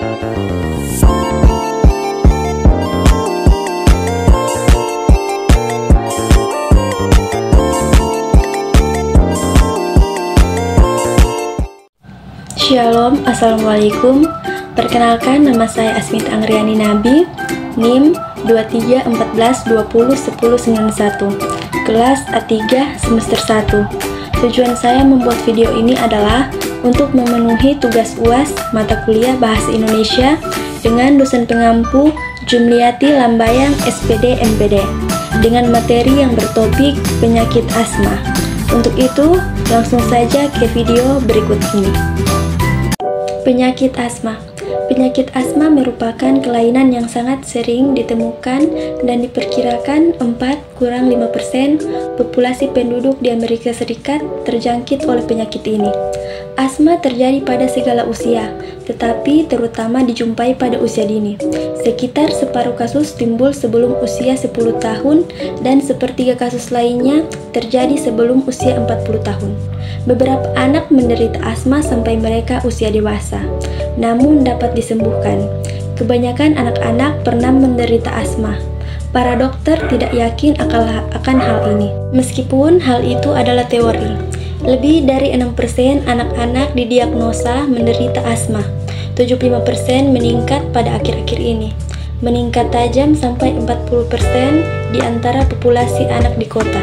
Shalom, Assalamualaikum. Perkenalkan, nama saya Asmita Anggriani Nabi, NIM 2314201091, kelas A3 semester 1. Tujuan saya membuat video ini adalah untuk memenuhi tugas UAS mata kuliah Bahasa Indonesia dengan dosen pengampu Jumliati Lambayang SPD MPD dengan materi yang bertopik penyakit asma. Untuk itu, langsung saja ke video berikut ini. Penyakit asma. Penyakit asma merupakan kelainan yang sangat sering ditemukan dan diperkirakan 4-5% populasi penduduk di Amerika Serikat terjangkit oleh penyakit ini. Asma terjadi pada segala usia, tetapi terutama dijumpai pada usia dini. Sekitar separuh kasus timbul sebelum usia 10 tahun dan sepertiga kasus lainnya terjadi sebelum usia 40 tahun. Beberapa anak menderita asma sampai mereka usia dewasa, namun dapat disembuhkan. Kebanyakan anak-anak pernah menderita asma. Para dokter tidak yakin akan hal ini, meskipun hal itu adalah teori. Lebih dari 6% anak-anak didiagnosa menderita asma. 75% meningkat pada akhir-akhir ini. Meningkat tajam sampai 40% di antara populasi anak di kota.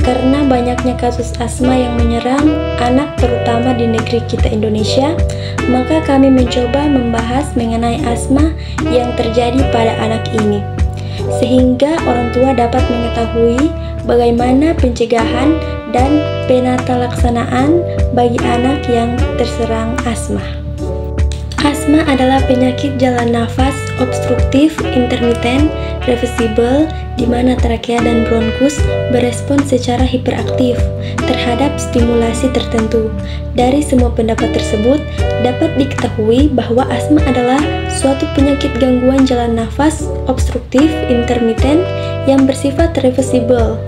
Karena banyaknya kasus asma yang menyerang anak terutama di negeri kita Indonesia, maka kami mencoba membahas mengenai asma yang terjadi pada anak ini, sehingga orang tua dapat mengetahui bagaimana pencegahan dan penatalaksanaan bagi anak yang terserang asma. Asma adalah penyakit jalan nafas obstruktif intermiten reversible di mana trakea dan bronkus berespon secara hiperaktif terhadap stimulasi tertentu. Dari semua pendapat tersebut, dapat diketahui bahwa asma adalah suatu penyakit gangguan jalan nafas obstruktif intermiten yang bersifat reversible,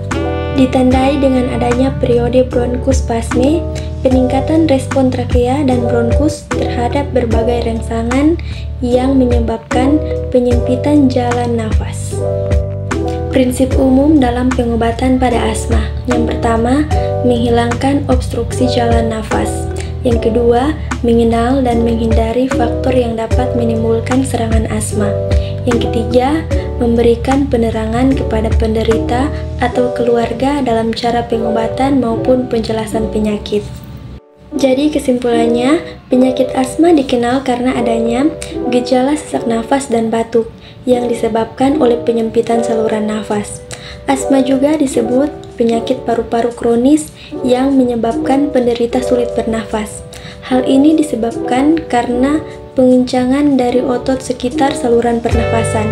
ditandai dengan adanya periode bronkus spasme, peningkatan respon trakea dan bronkus terhadap berbagai rangsangan yang menyebabkan penyempitan jalan nafas. Prinsip umum dalam pengobatan pada asma. Yang pertama, menghilangkan obstruksi jalan nafas. Yang kedua, mengenal dan menghindari faktor yang dapat menimbulkan serangan asma. Yang ketiga, memberikan penerangan kepada penderita atau keluarga dalam cara pengobatan maupun penjelasan penyakit. Jadi kesimpulannya, penyakit asma dikenal karena adanya gejala sesak nafas dan batuk yang disebabkan oleh penyempitan saluran nafas. Asma juga disebut penyakit paru-paru kronis yang menyebabkan penderita sulit bernafas. Hal ini disebabkan karena pengencangan dari otot sekitar saluran pernafasan,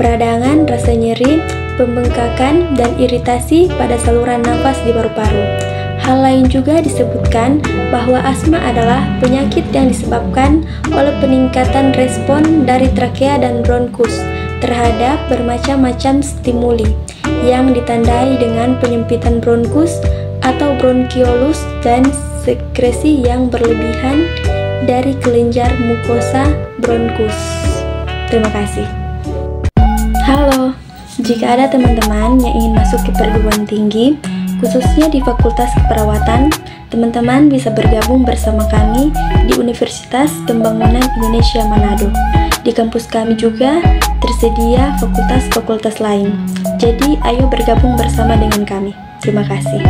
peradangan, rasa nyeri, pembengkakan, dan iritasi pada saluran nafas di paru-paru. Hal lain juga disebutkan bahwa asma adalah penyakit yang disebabkan oleh peningkatan respon dari trakea dan bronkus terhadap bermacam-macam stimuli yang ditandai dengan penyempitan bronkus atau bronkiolus dan sekresi yang berlebihan dari kelenjar mukosa bronkus. Terima kasih. Halo, jika ada teman-teman yang ingin masuk ke perguruan tinggi, khususnya di Fakultas Keperawatan, teman-teman bisa bergabung bersama kami di Universitas Pembangunan Indonesia Manado. Di kampus kami juga tersedia fakultas-fakultas lain. Jadi, ayo bergabung bersama dengan kami. Terima kasih.